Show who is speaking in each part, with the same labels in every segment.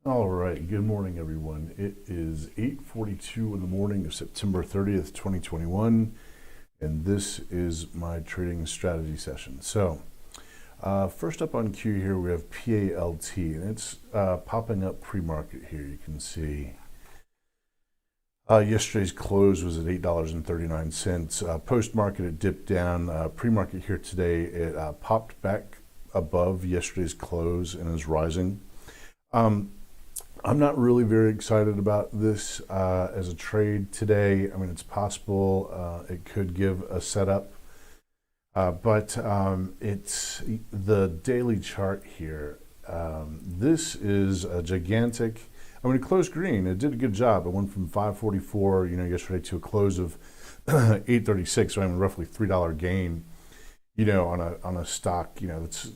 Speaker 1: All right, good morning, everyone. It is 8:42 in the morning of September 30th, 2021, and this is my trading strategy session. So, first up on queue here, we have PALT, and it's popping up pre-market here. You can see yesterday's close was at $8.39. Post-market, it dipped down. Pre-market here today, it popped back above yesterday's close and is rising. I'm not really very excited about this as a trade today. I mean, it's possible it could give a setup, but it's the daily chart here. This is a gigantic. I mean, it closed green. It did a good job. It went from 544, yesterday to a close of 836. So I mean, roughly $3 gain. On a stock, that's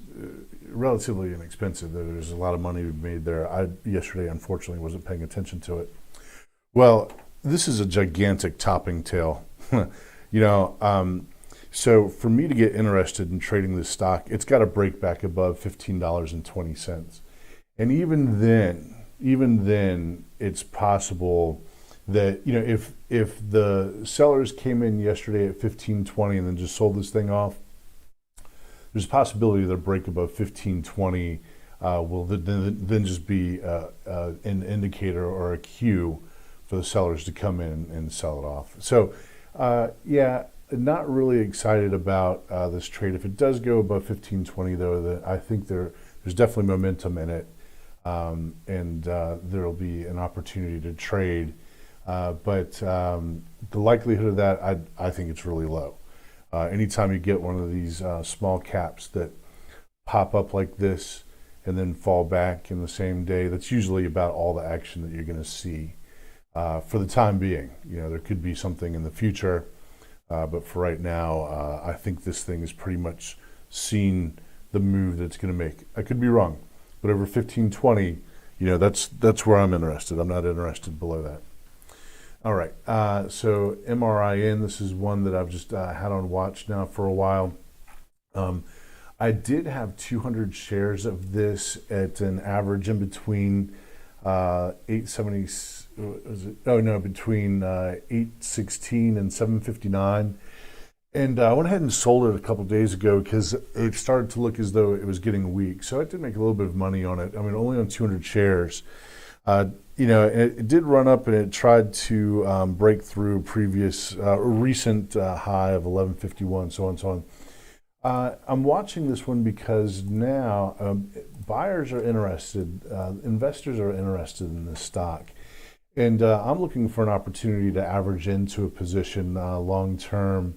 Speaker 1: relatively inexpensive. There's a lot of money made there. I yesterday, unfortunately, wasn't paying attention to it. Well, this is a gigantic topping tail. So for me to get interested in trading this stock, it's got to break back above $15.20. And even then, it's possible that if the sellers came in yesterday at $15.20 and then just sold this thing off, there's a possibility that a break above 1520 will then just be an indicator or a cue for the sellers to come in and sell it off. So, not really excited about this trade. If it does go above 1520, though, I think there's definitely momentum in it, and there'll be an opportunity to trade. But the likelihood of that, I think it's really low. Anytime you get one of these small caps that pop up like this and then fall back in the same day, that's usually about all the action that you're going to see for the time being. There could be something in the future, but for right now, I think this thing has pretty much seen the move that it's going to make. I could be wrong, but over 1520, that's where I'm interested. I'm not interested below that. All right, so MRIN, this is one that I've just had on watch now for a while. I did have 200 shares of this at an average in between 816 and 759. And I went ahead and sold it a couple days ago because it started to look as though it was getting weak. So I did make a little bit of money on it. I mean, only on 200 shares. It did run up and it tried to break through previous recent high of 1151, so on and so on. I'm watching this one because now buyers are interested, investors are interested in this stock. And I'm looking for an opportunity to average into a position long term.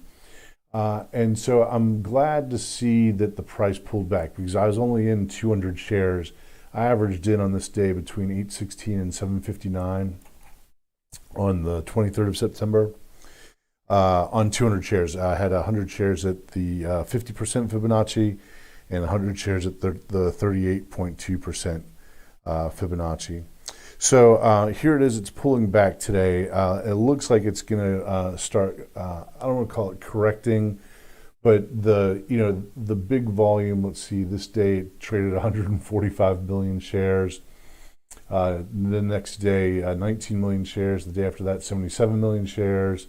Speaker 1: And so I'm glad to see that the price pulled back because I was only in 200 shares. I averaged in on this day between 816 and 759 on the 23rd of September on 200 shares. I had 100 shares at the 50% Fibonacci and 100 shares at the 38.2% Fibonacci. So here it is. It's pulling back today. It looks like it's going to start, I don't want to call it correcting, but the big volume, let's see, this day it traded 145 million shares. The next day, 19 million shares. The day after that, 77 million shares.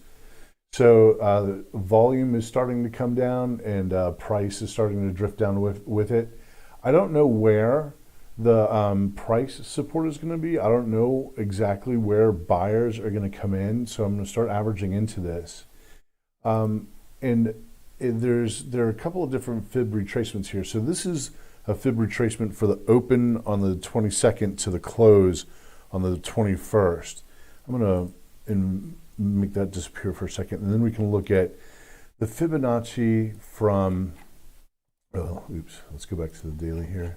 Speaker 1: So volume is starting to come down and price is starting to drift down with it. I don't know where the price support is going to be. I don't know exactly where buyers are going to come in. So I'm going to start averaging into this. There are a couple of different fib retracements here. So this is a fib retracement for the open on the 22nd to the close on the 21st. I'm going to make that disappear for a second, and then we can look at the Fibonacci from, let's go back to the daily here.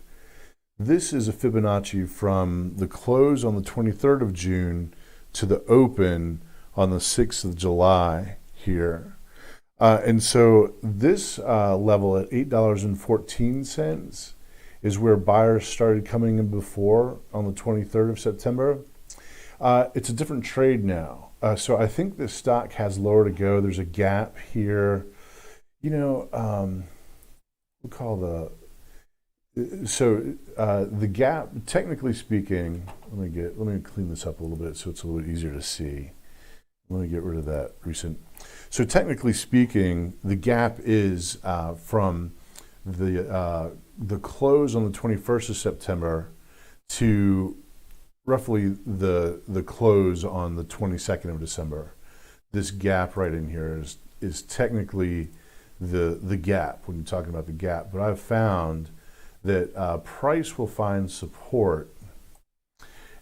Speaker 1: This is a Fibonacci from the close on the 23rd of June to the open on the 6th of July here. And so this level at $8.14 is where buyers started coming in before on the 23rd of September. It's a different trade now. So I think this stock has lower to go. There's a gap here. We'll call So the gap, technically speaking, let me clean this up a little bit so it's a little bit easier to see. Let me get rid of that recent. So technically speaking, the gap is from the close on the 21st of September to roughly the close on the 22nd of December. This gap right in here is technically the gap when you're talking about the gap. But I've found that price will find support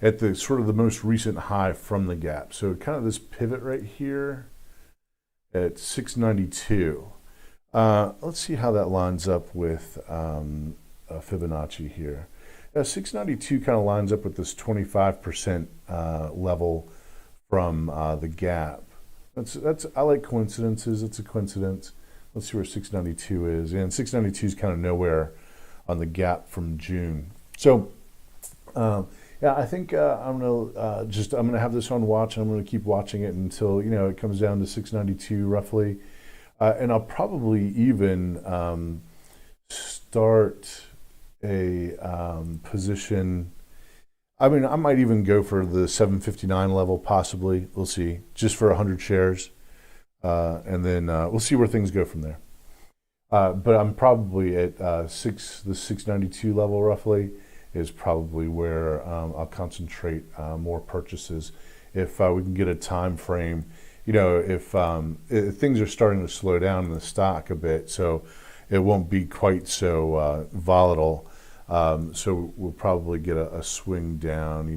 Speaker 1: at the sort of the most recent high from the gap. So kind of this pivot right here at 692. Let's see how that lines up with Fibonacci here. 692 kind of lines up with this 25% level from the gap. I like coincidences. It's a coincidence. Let's see where 692 is. And 692 is kind of nowhere on the gap from June. So yeah, I think I'm gonna have this on watch, and I'm gonna keep watching it until it comes down to 692 roughly, and I'll probably even start a position. I mean, I might even go for the 759 level, possibly. We'll see, just for 100 shares, and then we'll see where things go from there. But I'm probably at the 692 level roughly is probably where I'll concentrate more purchases. If we can get a time frame, if things are starting to slow down in the stock a bit, so it won't be quite so volatile. So we'll probably get a swing down.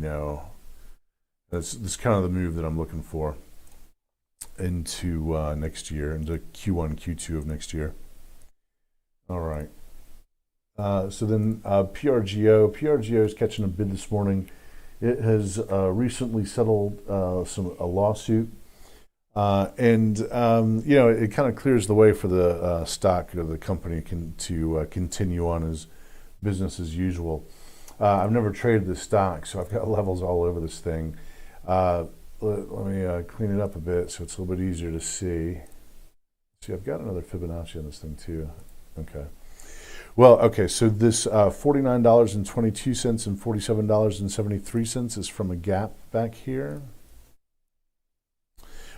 Speaker 1: That's kind of the move that I'm looking for into next year, into Q1, Q2 of next year. All right. So then PRGO is catching a bid this morning. It has recently settled a lawsuit, and it kind of clears the way for the stock or the company to continue on as business as usual. I've never traded this stock, so I've got levels all over this thing. Let me clean it up a bit so it's a little bit easier to see. See, I've got another Fibonacci on this thing too. Okay. Well, okay, so this $49.22 and $47.73 is from a gap back here.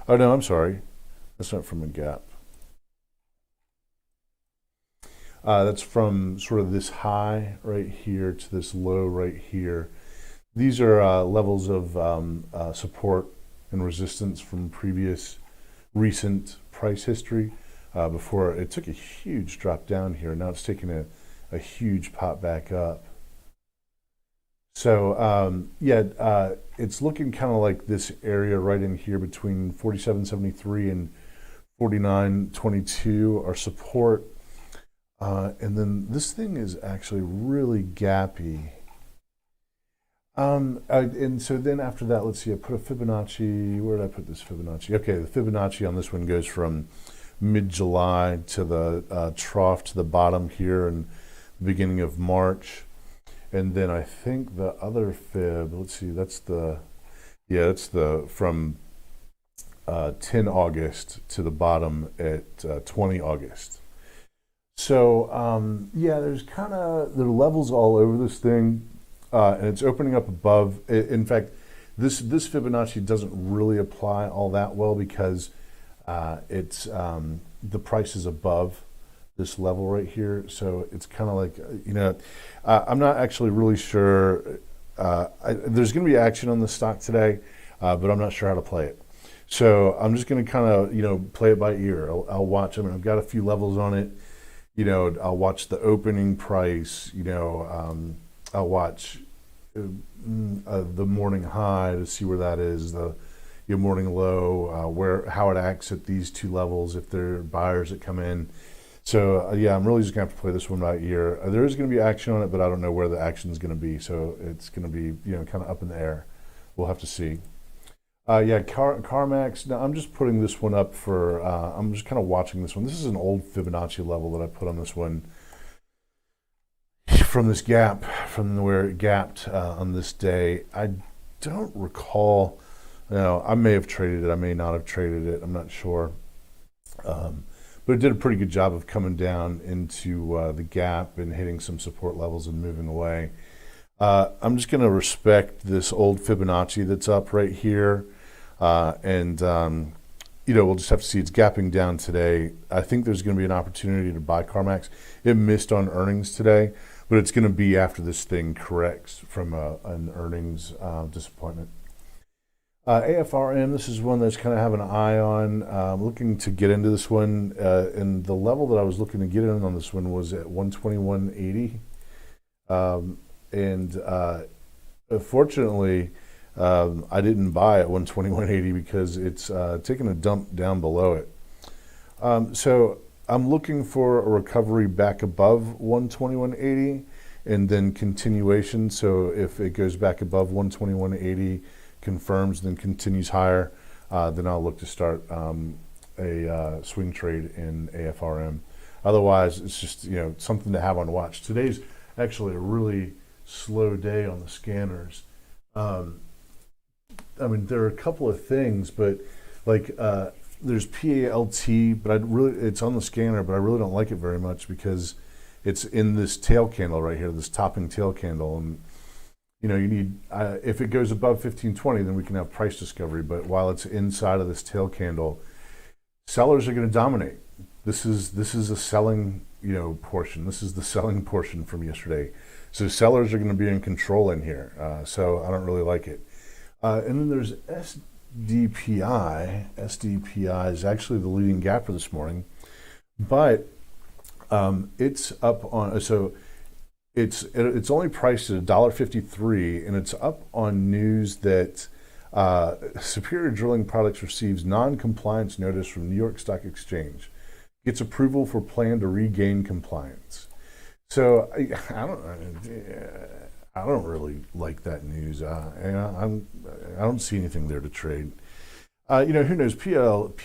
Speaker 1: Oh, no, I'm sorry. That's not from a gap. That's from sort of this high right here to this low right here. These are levels of support and resistance from previous recent price history. Before it took a huge drop down here. Now it's taking a huge pop back up. So it's looking kind of like this area right in here between 47.73 and 49.22 are support. And then this thing is actually really gappy. And so then after that, let's see, I put a Fibonacci. Where did I put this Fibonacci? Okay, the Fibonacci on this one goes from mid-July to the trough to the bottom here in the beginning of March. And then I think the other fib, let's see, that's the from 10 August to the bottom at 20 August. So there's there are levels all over this thing, and it's opening up above. In fact, this Fibonacci doesn't really apply all that well because it's the price is above this level right here, so it's kind of like I'm not actually really sure. There's going to be action on the stock today, but I'm not sure how to play it. So I'm just going to kind of play it by ear. I'll watch. I mean, I've got a few levels on it. I'll watch the opening price. I'll watch the morning high to see where that is. Your morning low, how it acts at these two levels, if there are buyers that come in. So I'm really just gonna have to play this one by ear. There is gonna be action on it, but I don't know where the action is gonna be. So it's gonna be kind of up in the air. We'll have to see. KMX. Now I'm just putting this one up for. I'm just kind of watching this one. This is an old Fibonacci level that I put on this one from this gap, from where it gapped on this day. I don't recall. I may have traded it. I may not have traded it. I'm not sure. but it did a pretty good job of coming down into the gap and hitting some support levels and moving away. I'm just going to respect this old Fibonacci that's up right here, and we'll just have to see. It's gapping down today. I think there's going to be an opportunity to buy CarMax. It missed on earnings today, but it's going to be after this thing corrects from an earnings disappointment. AFRM, this is one that's kind of have an eye on. Looking to get into this one, and the level that I was looking to get in on this one was at 121.80. Fortunately, I didn't buy at 121.80 because it's taken a dump down below it. So I'm looking for a recovery back above 121.80 and then continuation. So if it goes back above 121.80, confirms, then continues higher, then I'll look to start a swing trade in AFRM. Otherwise, it's just something to have on watch. Today's actually a really slow day on the scanners. There are a couple of things, but there's PALT, but it's on the scanner, but I really don't like it very much because it's in this tail candle right here, this topping tail candle, and you need if it goes above 1520, then we can have price discovery. But while it's inside of this tail candle, sellers are going to dominate. This is a selling portion. This is the selling portion from yesterday. So sellers are going to be in control in here. So I don't really like it. And then there's SDPI. SDPI is actually the leading gapper this morning, but it's up on. So it's only priced at $1.53, and it's up on news that Superior Drilling Products receives non-compliance notice from New York Stock Exchange. Gets approval for plan to regain compliance. So I don't really like that news. I don't see anything there to trade. Who knows? PALT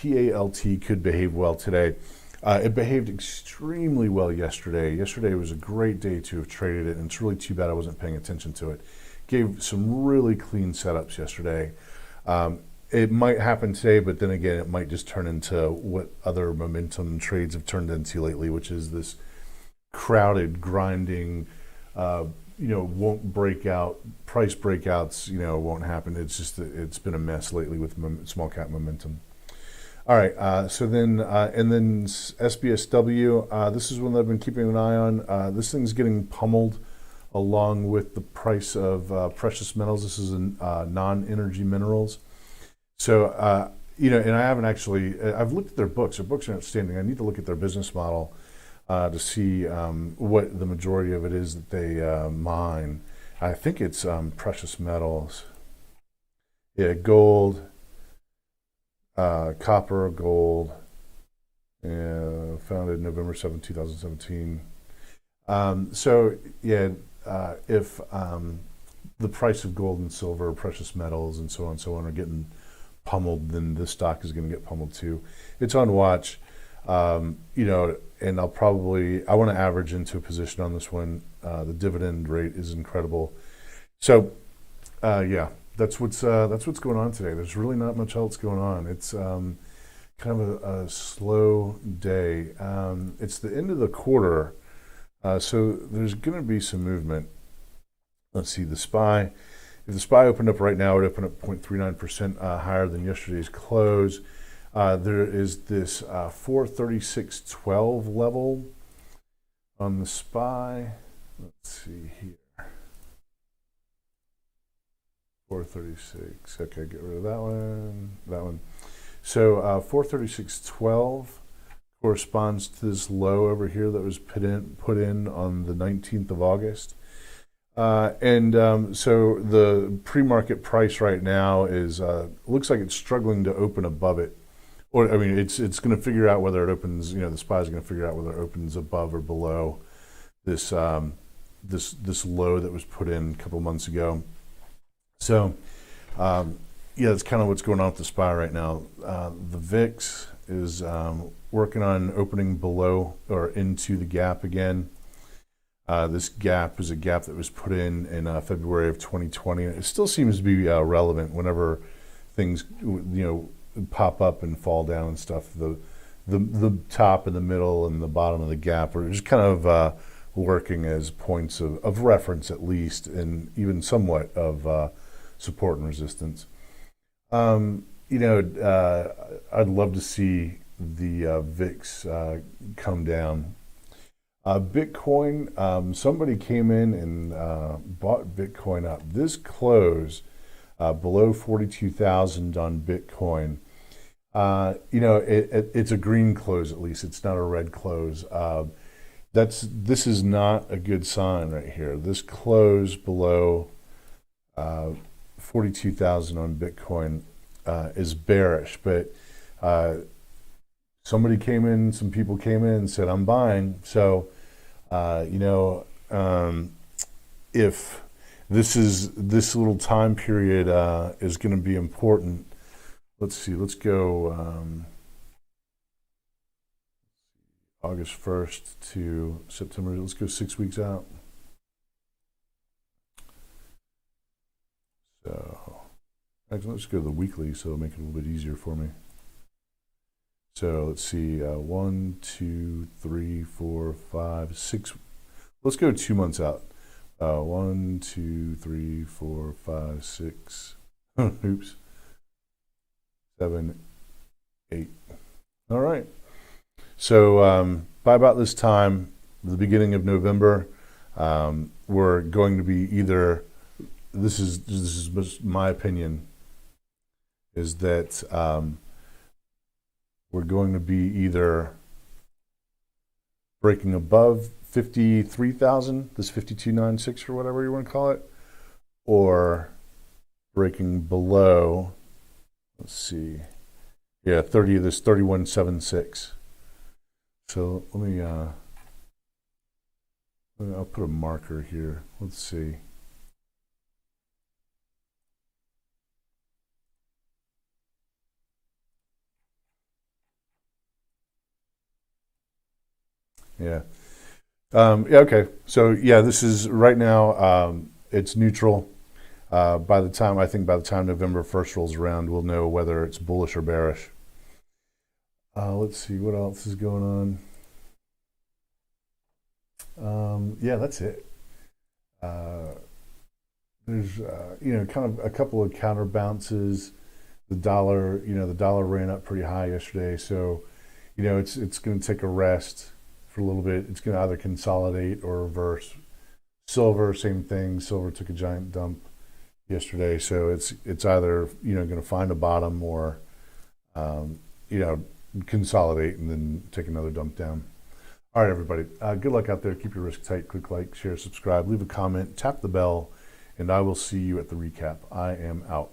Speaker 1: could behave well today. It behaved extremely well yesterday. Yesterday was a great day to have traded it, and it's really too bad I wasn't paying attention to it. Gave some really clean setups yesterday. It might happen today, but then again, it might just turn into what other momentum trades have turned into lately, which is this crowded, grinding, won't break out, price breakouts, won't happen. It's been a mess lately with small cap momentum. All right, so then, and then SBSW, this is one that I've been keeping an eye on. This thing's getting pummeled along with the price of precious metals. This is non-energy minerals. So, and I haven't actually, I've looked at their books. Their books are outstanding. I need to look at their business model to see what the majority of it is that they mine. I think it's precious metals. Yeah, gold. Copper, gold, founded November 7, 2017. If the price of gold and silver, precious metals, and so on are getting pummeled, then this stock is going to get pummeled too. It's on watch, and I want to average into a position on this one. The dividend rate is incredible. So, That's what's going on today. There's really not much else going on. It's kind of a slow day. It's the end of the quarter, so there's going to be some movement. Let's see, the SPY. If the SPY opened up right now, it would open up 0.39% higher than yesterday's close. There is this 436.12 level on the SPY. Let's see here. 436. Okay, get rid of that one. So 436.12 corresponds to this low over here that was put in on the 19th of August. So the pre-market price right now is looks like it's struggling to open above it. It's going to figure out whether it opens. The SPY is going to figure out whether it opens above or below this this low that was put in a couple months ago. So, that's kind of what's going on with the SPY right now. The VIX is working on opening below or into the gap again. This gap is a gap that was put in February of 2020. It still seems to be relevant whenever things pop up and fall down and stuff. The the top and the middle and the bottom of the gap are just kind of working as points of reference, at least, and even somewhat of support and resistance. You know, I'd love to see the VIX come down. Bitcoin, somebody came in and bought Bitcoin up. This close below 42,000 on Bitcoin. You know, it's a green close, at least. It's not a red close. This is not a good sign right here. This close below 42,000 on Bitcoin is bearish, but somebody came in, some people came in and said, I'm buying. So, you know, if this little time period is going to be important, let's see, let's go August 1st to September. Let's go 6 weeks out. So, actually, let's go to the weekly, so it'll make it a little bit easier for me. So let's see, 1, 2, 3, 4, 5, 6. Let's go 2 months out. 1, 2, 3, 4, 5, 6. Oops. 7, 8. All right. So by about this time, the beginning of November, we're going to be either. This is my opinion. Is that we're going to be either breaking above 53,000, this 5296 or whatever you want to call it, or breaking below. Let's see. Yeah, 3176. So let me, I'll put a marker here. Let's see. Yeah. Yeah, okay. So yeah, this is right now, it's neutral. By the time November 1st rolls around, we'll know whether it's bullish or bearish. Let's see, what else is going on? Yeah, that's it. There's, you know, kind of a couple of counter bounces. The dollar ran up pretty high yesterday. So, you know, it's going to take a rest for a little bit. It's going to either consolidate or reverse. Silver, same thing. Silver took a giant dump yesterday. So it's either, you know, going to find a bottom or, you know, consolidate and then take another dump down. All right, everybody. Good luck out there. Keep your risk tight. Click like, share, subscribe, leave a comment, tap the bell, and I will see you at the recap. I am out.